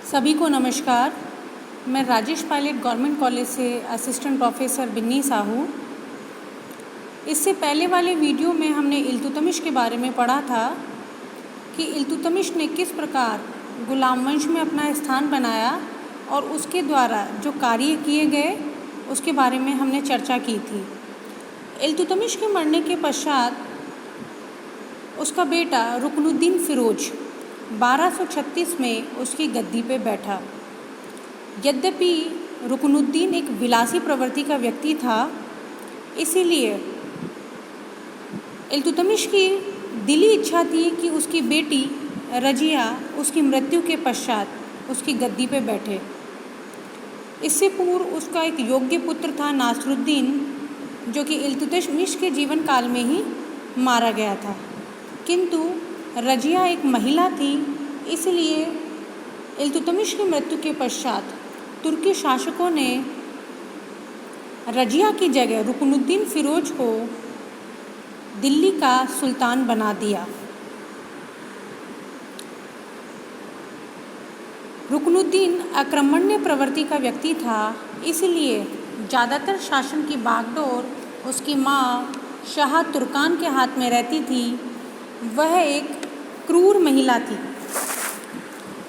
सभी को नमस्कार। मैं राजेश पायलट गवर्नमेंट कॉलेज से असिस्टेंट प्रोफेसर बिन्नी साहू। इससे पहले वाले वीडियो में हमने इल्तुतमिश के बारे में पढ़ा था कि इल्तुतमिश ने किस प्रकार गुलाम वंश में अपना स्थान बनाया और उसके द्वारा जो कार्य किए गए उसके बारे में हमने चर्चा की थी। इल्तुतमिश के मरने के पश्चात उसका बेटा रुकनुद्दीन फ़िरोज़ 1236 में उसकी गद्दी पे बैठा। यद्यपि रुकनुद्दीन एक विलासी प्रवृत्ति का व्यक्ति था, इसीलिए इल्तुतमिश की दिली इच्छा थी कि उसकी बेटी रजिया उसकी मृत्यु के पश्चात उसकी गद्दी पे बैठे। इससे पूर्व उसका एक योग्य पुत्र था नासरुद्दीन, जो कि इल्तुतमिश के जीवन काल में ही मारा गया था। किंतु रजिया एक महिला थी, इसलिए इल्तुतमिश की मृत्यु के पश्चात तुर्की शासकों ने रजिया की जगह रुकनुद्दीन फ़िरोज़ को दिल्ली का सुल्तान बना दिया। रुकनुद्दीन आक्रमण्य प्रवृत्ति का व्यक्ति था, इसलिए ज़्यादातर शासन की बागडोर उसकी माँ शाह तुर्कान के हाथ में रहती थी। वह एक क्रूर महिला थी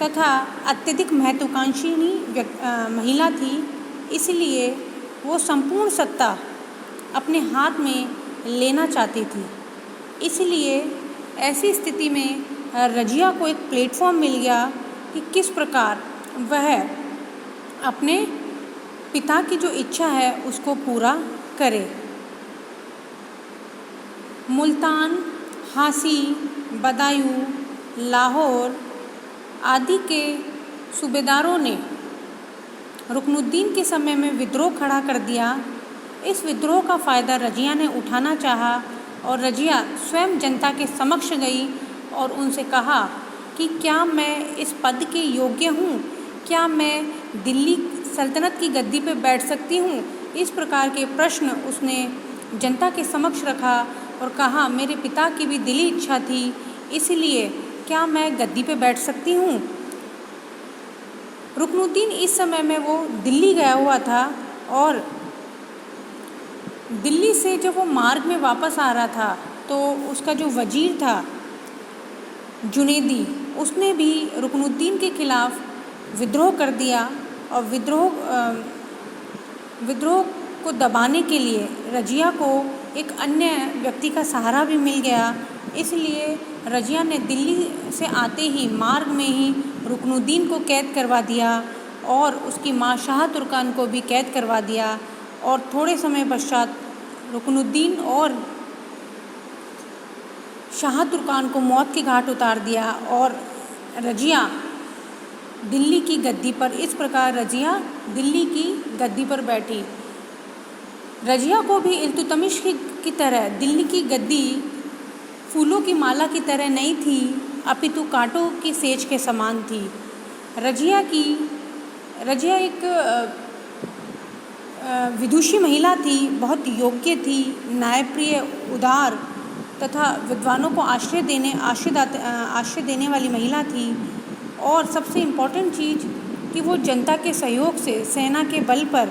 तथा अत्यधिक महत्वाकांक्षी महिला थी, इसलिए वो संपूर्ण सत्ता अपने हाथ में लेना चाहती थी। इसलिए ऐसी स्थिति में रजिया को एक प्लेटफॉर्म मिल गया कि किस प्रकार वह अपने पिता की जो इच्छा है उसको पूरा करे। मुल्तान, हासी, बदायूं, लाहौर आदि के सूबेदारों ने रुकनुद्दीन के समय में विद्रोह खड़ा कर दिया। इस विद्रोह का फ़ायदा रजिया ने उठाना चाहा और रजिया स्वयं जनता के समक्ष गई और उनसे कहा कि क्या मैं इस पद के योग्य हूँ, क्या मैं दिल्ली सल्तनत की गद्दी पर बैठ सकती हूँ। इस प्रकार के प्रश्न उसने जनता के समक्ष रखा और कहा, मेरे पिता की भी दिली इच्छा थी, इसलिए क्या मैं गद्दी पे बैठ सकती हूँ। रुकनुद्दीन इस समय में वो दिल्ली गया हुआ था और दिल्ली से जब वो मार्ग में वापस आ रहा था तो उसका जो वजीर था जुनेदी, उसने भी रुकनुद्दीन के खिलाफ विद्रोह कर दिया और विद्रोह को दबाने के लिए रजिया को एक अन्य व्यक्ति का सहारा भी मिल गया। इसलिए रजिया ने दिल्ली से आते ही मार्ग में ही रुकनुद्दीन को कैद करवा दिया और उसकी माँ शाह तुर्कान को भी कैद करवा दिया और थोड़े समय पश्चात रुकनुद्दीन और शाह तुर्कान को मौत के घाट उतार दिया और रजिया दिल्ली की गद्दी पर, इस प्रकार रजिया दिल्ली की गद्दी पर बैठी। रजिया को भी इल्तुतमिश की तरह दिल्ली की गद्दी फूलों की माला की तरह नहीं थी, अपितु कांटों की सेज के समान थी। रजिया एक विदुषी महिला थी, बहुत योग्य थी, न्यायप्रिय, उदार तथा विद्वानों को आश्रय देने वाली महिला थी। और सबसे इम्पोर्टेंट चीज़ कि वो जनता के सहयोग से सेना के बल पर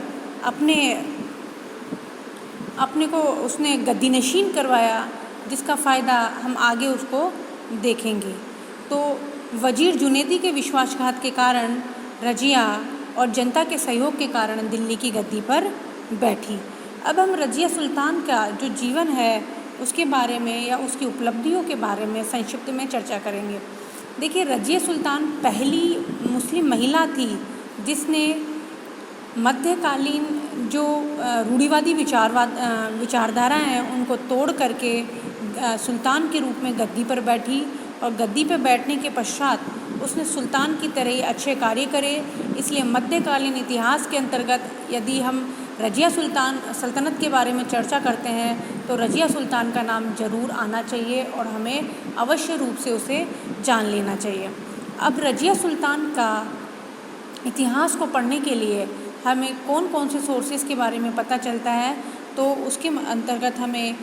अपने को उसने गद्दीनशीन करवाया, जिसका फ़ायदा हम आगे उसको देखेंगे। तो वजीर जुनेदी के विश्वासघात के कारण रजिया और जनता के सहयोग के कारण दिल्ली की गद्दी पर बैठी। अब हम रजिया सुल्तान का जो जीवन है उसके बारे में या उसकी उपलब्धियों के बारे में संक्षिप्त में चर्चा करेंगे। देखिए, रजिया सुल्तान पहली मुस्लिम महिला थी जिसने मध्यकालीन जो रूढ़िवादी विचारधारा हैं उनको तोड़ करके सुल्तान के रूप में गद्दी पर बैठी और गद्दी पर बैठने के पश्चात उसने सुल्तान की तरह ही अच्छे कार्य करे। इसलिए मध्यकालीन इतिहास के अंतर्गत यदि हम रजिया सल्तनत के बारे में चर्चा करते हैं तो रजिया सुल्तान का नाम ज़रूर आना चाहिए और हमें अवश्य रूप से उसे जान लेना चाहिए। अब रजिया सुल्तान का इतिहास को पढ़ने के लिए हमें कौन कौन से सोर्सेज़ के बारे में पता चलता है, तो उसके अंतर्गत हमें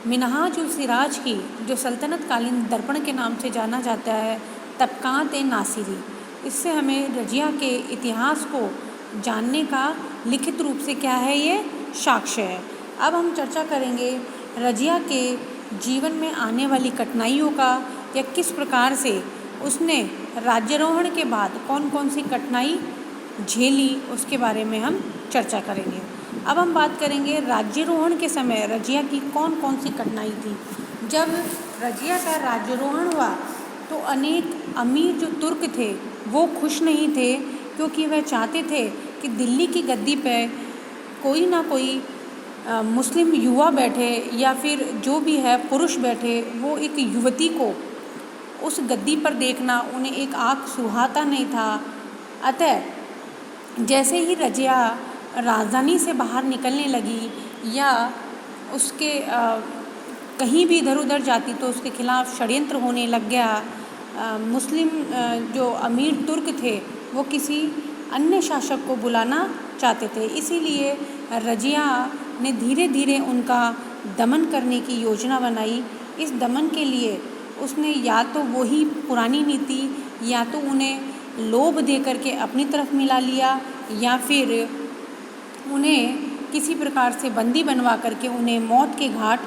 मिनहाज-उल-सिराज की जो सल्तनत कालीन दर्पण के नाम से जाना जाता है, तबक़ात-ए-नासिरी, इससे हमें रजिया के इतिहास को जानने का लिखित रूप से क्या है, ये साक्ष्य है। अब हम चर्चा करेंगे रजिया के जीवन में आने वाली कठिनाइयों का, या किस प्रकार से उसने राज्यारोहण के बाद कौन कौन सी कठिनाई झेली, उसके बारे में हम चर्चा करेंगे। अब हम बात करेंगे राज्यारोहण के समय रजिया की कौन कौन सी कठिनाई थी। जब रजिया का राज्यारोहण हुआ तो अनेक अमीर जो तुर्क थे वो खुश नहीं थे, क्योंकि वह चाहते थे कि दिल्ली की गद्दी पर कोई ना कोई मुस्लिम युवा बैठे, या फिर जो भी है पुरुष बैठे, वो एक युवती को उस गद्दी पर देखना उन्हें एक आँख सुहाता नहीं था। अतः जैसे ही रजिया राजधानी से बाहर निकलने लगी या उसके कहीं भी इधर उधर जाती तो उसके खिलाफ षड्यंत्र होने लग गया। मुस्लिम जो अमीर तुर्क थे वो किसी अन्य शासक को बुलाना चाहते थे, इसीलिए रजिया ने धीरे धीरे उनका दमन करने की योजना बनाई। इस दमन के लिए उसने या तो वही पुरानी नीति, या तो उन्हें लोभ दे करके अपनी तरफ मिला लिया, या फिर उन्हें किसी प्रकार से बंदी बनवा करके उन्हें मौत के घाट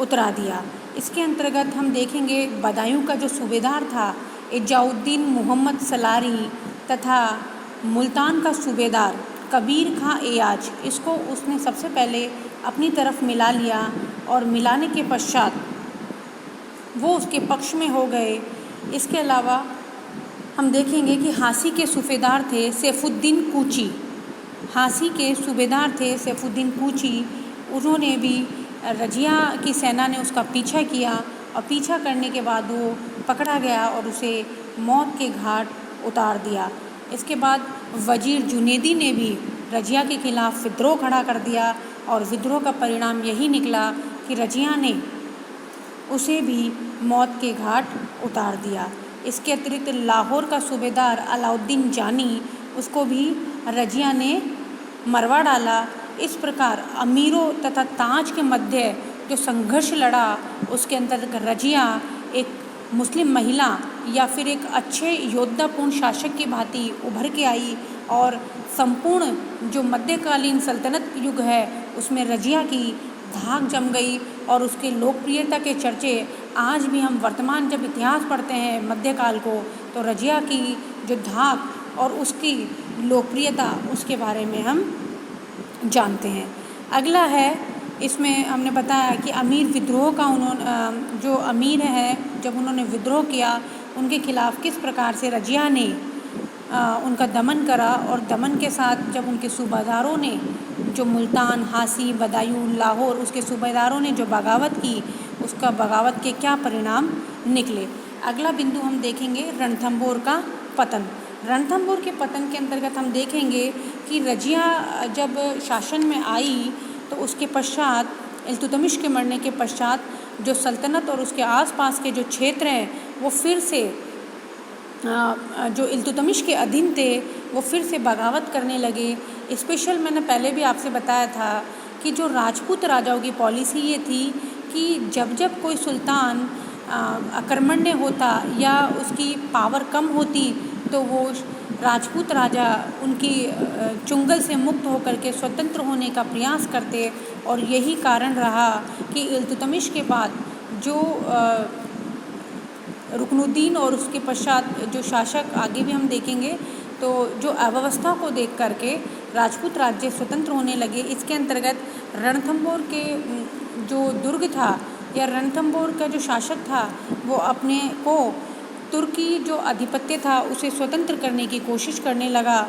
उतरा दिया। इसके अंतर्गत हम देखेंगे बदायूं का जो सूबेदार था इजाउद्दीन मोहम्मद सलारी, तथा मुल्तान का सूबेदार कबीर खां एयाज, इसको उसने सबसे पहले अपनी तरफ मिला लिया, और मिलाने के पश्चात वो उसके पक्ष में हो गए। इसके अलावा हम देखेंगे कि हांसी के सूबेदार थे सैफुद्दीन कूची, हांसी के सूबेदार थे सैफुद्दीन कूची, उन्होंने भी रजिया की सेना ने उसका पीछा किया, और पीछा करने के बाद वो पकड़ा गया और उसे मौत के घाट उतार दिया। इसके बाद वजीर जुनेदी ने भी रजिया के खिलाफ विद्रोह खड़ा कर दिया, और विद्रोह का परिणाम यही निकला कि रजिया ने उसे भी मौत के घाट उतार दिया। इसके अतिरिक्त लाहौर का सूबेदार अलाउद्दीन जानी, उसको भी रजिया ने मरवा डाला। इस प्रकार अमीरों तथा ताज के मध्य जो संघर्ष लड़ा, उसके अंतर्गत रजिया एक मुस्लिम महिला या फिर एक अच्छे योद्धापूर्ण शासक की भांति उभर के आई, और संपूर्ण जो मध्यकालीन सल्तनत युग है उसमें रजिया की धाक जम गई, और उसके लोकप्रियता के चर्चे आज भी हम वर्तमान जब इतिहास पढ़ते हैं मध्यकाल को, तो रजिया की जो धाक और उसकी लोकप्रियता उसके बारे में हम जानते हैं। अगला है, इसमें हमने बताया कि अमीर विद्रोह का उन्होंने जो अमीर है जब उन्होंने विद्रोह किया उनके खिलाफ किस प्रकार से रजिया ने उनका दमन करा, और दमन के साथ जब उनके सूबेदारों ने जो मुल्तान, हांसी, बदायूं, लाहौर, उसके सूबेदारों ने जो बगावत की, उसका बगावत के क्या परिणाम निकले। अगला बिंदु हम देखेंगे रणथंभौर का पतन। रणथंभौर के पतन के अंतर्गत हम देखेंगे कि रजिया जब शासन में आई तो उसके पश्चात इल्तुतमिश के मरने के पश्चात जो सल्तनत और उसके आसपास के जो क्षेत्र हैं वो फिर से जो इल्तुतमिश के अधीन थे वो फिर से बगावत करने लगे। स्पेशल मैंने पहले भी आपसे बताया था कि जो राजपूत राजाओं की पॉलिसी ये थी कि जब जब कोई सुल्तान आक्रमण्य होता या उसकी पावर कम होती तो वो राजपूत राजा उनकी चुंगल से मुक्त होकर के स्वतंत्र होने का प्रयास करते, और यही कारण रहा कि इल्तुतमिश के बाद जो रुकनुद्दीन और उसके पश्चात जो शासक आगे भी हम देखेंगे तो जो अव्यवस्था को देख करके राजपूत राज्य स्वतंत्र होने लगे। इसके अंतर्गत रणथंभौर के जो दुर्ग था या रणथंभौर का जो शासक था वो अपने को तुर्की जो आधिपत्य था उसे स्वतंत्र करने की कोशिश करने लगा।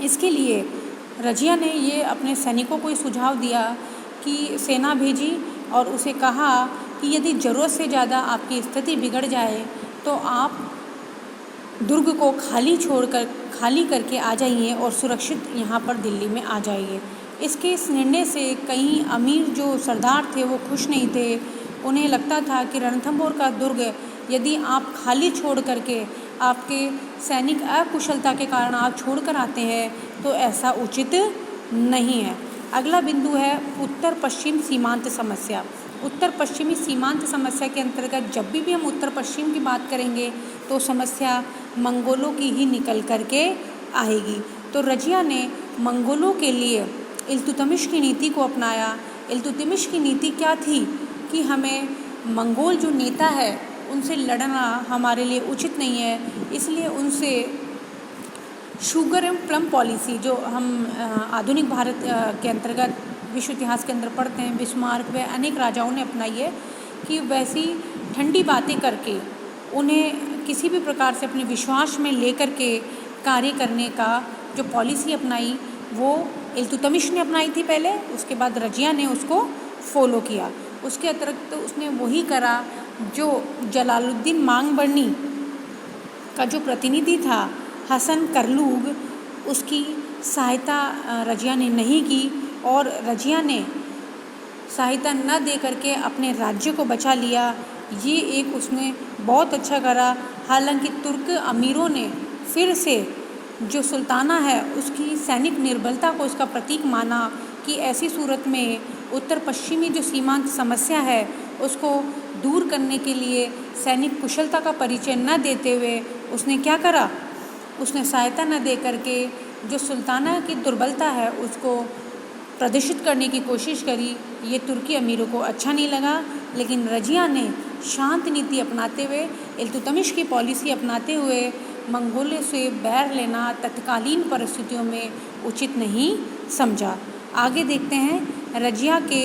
इसके लिए रजिया ने ये अपने सैनिकों को सुझाव दिया कि सेना भेजी और उसे कहा कि यदि ज़रूरत से ज़्यादा आपकी स्थिति बिगड़ जाए तो आप दुर्ग को खाली करके आ जाइए और सुरक्षित यहाँ पर दिल्ली में आ जाइए। इसके इस निर्णय से कई अमीर जो सरदार थे वो खुश नहीं थे। उन्हें लगता था कि रणथंभौर का दुर्ग यदि आप खाली छोड़ करके आपके सैनिक अकुशलता के कारण आप छोड़ कर आते हैं तो ऐसा उचित नहीं है। अगला बिंदु है उत्तर पश्चिम सीमांत समस्या। उत्तर पश्चिमी सीमांत समस्या के अंतर्गत जब भी हम उत्तर पश्चिम की बात करेंगे तो समस्या मंगोलों की ही निकल करके आएगी। तो रजिया ने मंगोलों के लिए इल्तुतमिश की नीति को अपनाया। इल्तुतमिश की नीति क्या थी कि हमें मंगोल जो नेता है उनसे लड़ना हमारे लिए उचित नहीं है, इसलिए उनसे शुगर एंड प्लम पॉलिसी जो हम आधुनिक भारत के अंतर्गत विश्व इतिहास के अंदर पढ़ते हैं, बिस्मार्क व अनेक राजाओं ने अपनाई है कि वैसी ठंडी बातें करके उन्हें किसी भी प्रकार से अपने विश्वास में लेकर के कार्य करने का जो पॉलिसी अपनाई वो इल्तुतमिश ने अपनाई थी पहले, उसके बाद रजिया ने उसको फॉलो किया। उसके अतिरिक्त उसने वही करा जो जलालुद्दीन मांगबरनी का जो प्रतिनिधि था हसन करलूग, उसकी सहायता रजिया ने नहीं की और रजिया ने सहायता न दे करके अपने राज्य को बचा लिया। ये एक उसने बहुत अच्छा करा। हालांकि तुर्क अमीरों ने फिर से जो सुल्ताना है उसकी सैनिक निर्बलता को इसका प्रतीक माना कि ऐसी सूरत में उत्तर पश्चिमी जो सीमांत समस्या है उसको दूर करने के लिए सैनिक कुशलता का परिचय न देते हुए उसने क्या करा, उसने सहायता न दे करके जो सुल्ताना की दुर्बलता है उसको प्रदर्शित करने की कोशिश करी। ये तुर्की अमीरों को अच्छा नहीं लगा, लेकिन रजिया ने शांत नीति अपनाते हुए, इल्तुतमिश की पॉलिसी अपनाते हुए मंगोलों से बैर लेना तत्कालीन परिस्थितियों में उचित नहीं समझा। आगे देखते हैं रजिया के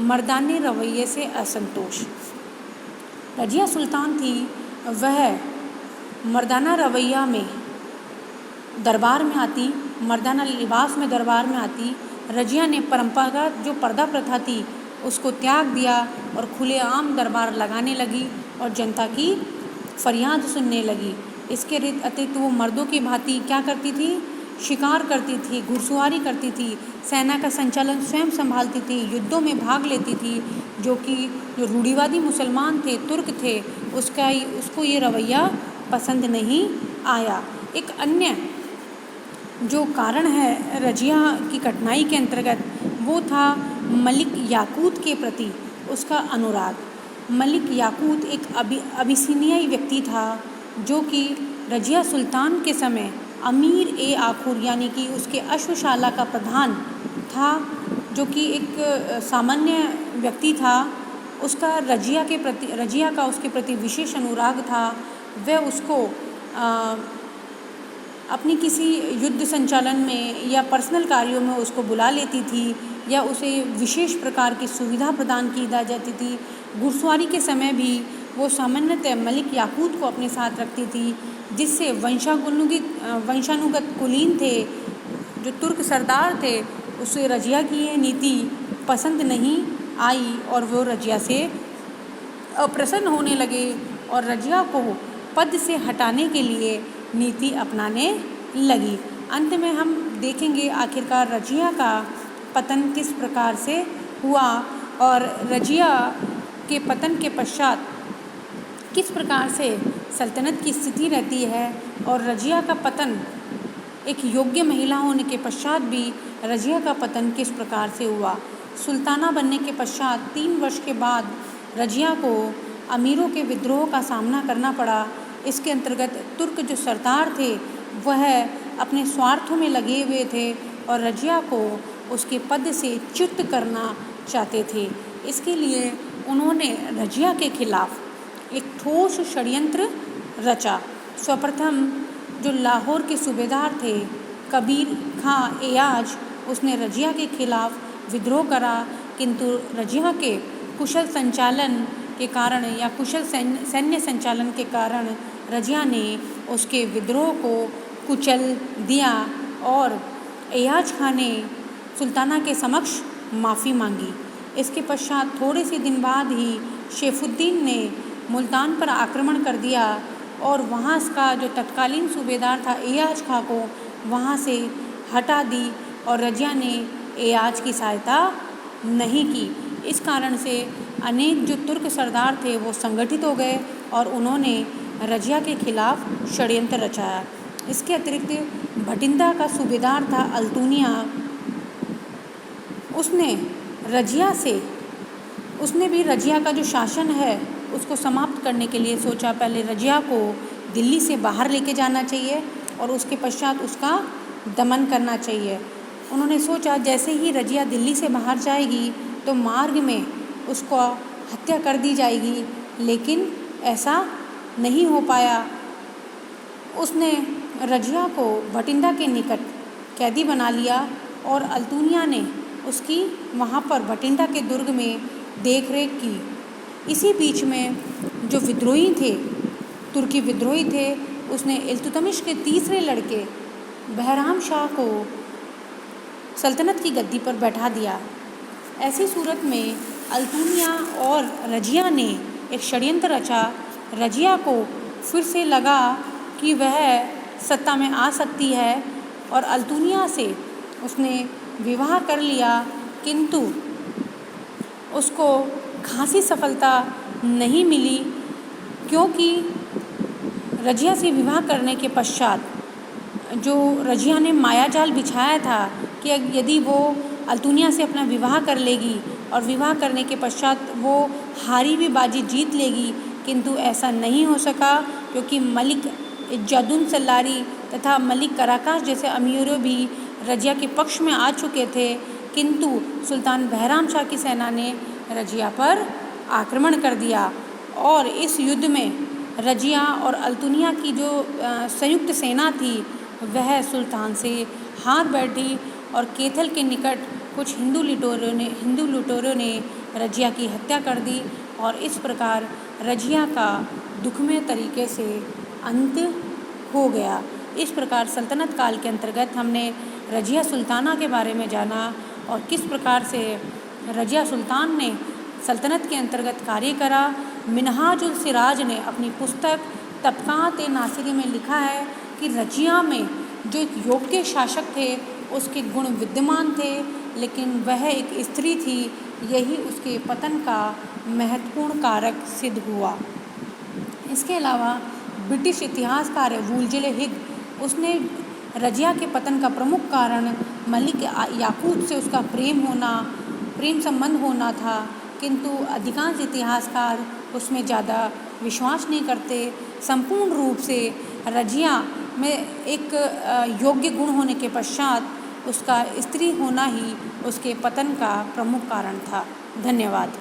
मर्दाने रवैये से असंतोष। रजिया सुल्तान थी, वह मर्दाना रवैया में दरबार में आती, मर्दाना लिबास में दरबार में आती। रजिया ने परंपरागत जो पर्दा प्रथा थी उसको त्याग दिया और खुलेआम दरबार लगाने लगी और जनता की फरियाद सुनने लगी। इसके अतिरिक्त वो मर्दों की भांति क्या करती थी, शिकार करती थी, घुड़सवारी करती थी, सेना का संचालन स्वयं संभालती थी, युद्धों में भाग लेती थी, जो कि जो रूढ़िवादी मुसलमान थे, तुर्क थे, उसको ये रवैया पसंद नहीं आया। एक अन्य जो कारण है रजिया की कठिनाई के अंतर्गत वो था मलिक याकूत के प्रति उसका अनुराग। मलिक याकूत एक अबिसिनियाई व्यक्ति था जो कि रजिया सुल्तान के समय अमीर ए आखुर यानी कि उसके अश्वशाला का प्रधान था, जो कि एक सामान्य व्यक्ति था। उसका रजिया का उसके प्रति विशेष अनुराग था। वह उसको अपनी किसी युद्ध संचालन में या पर्सनल कार्यों में उसको बुला लेती थी या उसे विशेष प्रकार की सुविधा प्रदान की जाती थी। घुड़सवारी के समय भी वो सामान्यतः मलिक याकूत को अपने साथ रखती थी, जिससे वंशानुगत कुलीन थे जो तुर्क सरदार थे, उसे रजिया की यह नीति पसंद नहीं आई और वो रजिया से अप्रसन्न होने लगे और रजिया को पद से हटाने के लिए नीति अपनाने लगी। अंत में हम देखेंगे आखिरकार रजिया का पतन किस प्रकार से हुआ और रजिया के पतन के पश्चात किस प्रकार से सल्तनत की स्थिति रहती है और रजिया का पतन एक योग्य महिला होने के पश्चात भी रजिया का पतन किस प्रकार से हुआ। सुल्ताना बनने के पश्चात 3 वर्ष के बाद रजिया को अमीरों के विद्रोह का सामना करना पड़ा। इसके अंतर्गत तुर्क जो सरदार थे वह अपने स्वार्थों में लगे हुए थे और रजिया को उसके पद से च्युत करना चाहते थे। इसके लिए उन्होंने रजिया के खिलाफ एक ठोस षड्यंत्र रचा। सर्वप्रथम जो लाहौर के सूबेदार थे कबीर खां एयाज, उसने रजिया के खिलाफ विद्रोह करा, किंतु रजिया के कुशल संचालन के कारण या कुशल सैन्य संचालन के कारण रजिया ने उसके विद्रोह को कुचल दिया और एयाज खां ने सुल्ताना के समक्ष माफ़ी मांगी। इसके पश्चात थोड़े से दिन बाद ही शेफुद्दीन ने मुल्तान पर आक्रमण कर दिया और वहाँ का जो तत्कालीन सूबेदार था एयाज खां को वहाँ से हटा दी और रजिया ने एयाज की सहायता नहीं की। इस कारण से अनेक जो तुर्क सरदार थे वो संगठित हो गए और उन्होंने रजिया के खिलाफ षड्यंत्र रचाया। इसके अतिरिक्त भटिंडा का सूबेदार था अल्तूनिया, उसने रजिया से उसने भी रजिया का जो शासन है उसको समाप्त करने के लिए सोचा। पहले रजिया को दिल्ली से बाहर लेके जाना चाहिए और उसके पश्चात उसका दमन करना चाहिए। उन्होंने सोचा जैसे ही रजिया दिल्ली से बाहर जाएगी तो मार्ग में उसको हत्या कर दी जाएगी, लेकिन ऐसा नहीं हो पाया। उसने रजिया को भटिंडा के निकट कैदी बना लिया और अल्तुनिया ने उसकी वहाँ पर भटिंडा के दुर्ग में देख रेख की। इसी बीच में जो विद्रोही थे, तुर्की विद्रोही थे, उसने इल्तुतमिश के तीसरे लड़के बहराम शाह को सल्तनत की गद्दी पर बैठा दिया। ऐसी सूरत में अल्तुनिया और रजिया ने एक षड्यंत्र रचा। रजिया को फिर से लगा कि वह सत्ता में आ सकती है और अल्तुनिया से उसने विवाह कर लिया, किंतु उसको खासी सफलता नहीं मिली, क्योंकि रजिया से विवाह करने के पश्चात जो रजिया ने मायाजाल बिछाया था कि यदि वो अल्तुनिया से अपना विवाह कर लेगी और विवाह करने के पश्चात वो हारी भी बाजी जीत लेगी, किंतु ऐसा नहीं हो सका, क्योंकि मलिक इज्जादुन सल्लारी तथा मलिक कराकाश जैसे अमीरों भी रजिया के पक्ष में आ चुके थे, किंतु सुल्तान बहराम शाह की सेना ने रजिया पर आक्रमण कर दिया और इस युद्ध में रजिया और अल्तुनिया की जो संयुक्त सेना थी वह सुल्तान से हार बैठी और कैथल के निकट कुछ हिंदू लुटेरों ने रजिया की हत्या कर दी और इस प्रकार रजिया का दुखमय तरीके से अंत हो गया। इस प्रकार सल्तनत काल के अंतर्गत हमने रजिया सुल्ताना के बारे में जाना और किस प्रकार से रजिया सुल्तान ने सल्तनत के अंतर्गत कार्य करा। मिनहाजुल सिराज ने अपनी पुस्तक तबक़ात-ए-नासिरी में लिखा है कि रजिया में जो एक योग्य शासक थे उसके गुण विद्यमान थे, लेकिन वह एक स्त्री थी, यही उसके पतन का महत्वपूर्ण कारक सिद्ध हुआ। इसके अलावा ब्रिटिश इतिहासकार वूल्जे हिग, उसने रजिया के पतन का प्रमुख कारण मलिक याकूत से उसका प्रेम संबंध होना था, किंतु अधिकांश इतिहासकार उसमें ज़्यादा विश्वास नहीं करते। संपूर्ण रूप से रजिया में एक योग्य गुण होने के पश्चात उसका स्त्री होना ही उसके पतन का प्रमुख कारण था। धन्यवाद।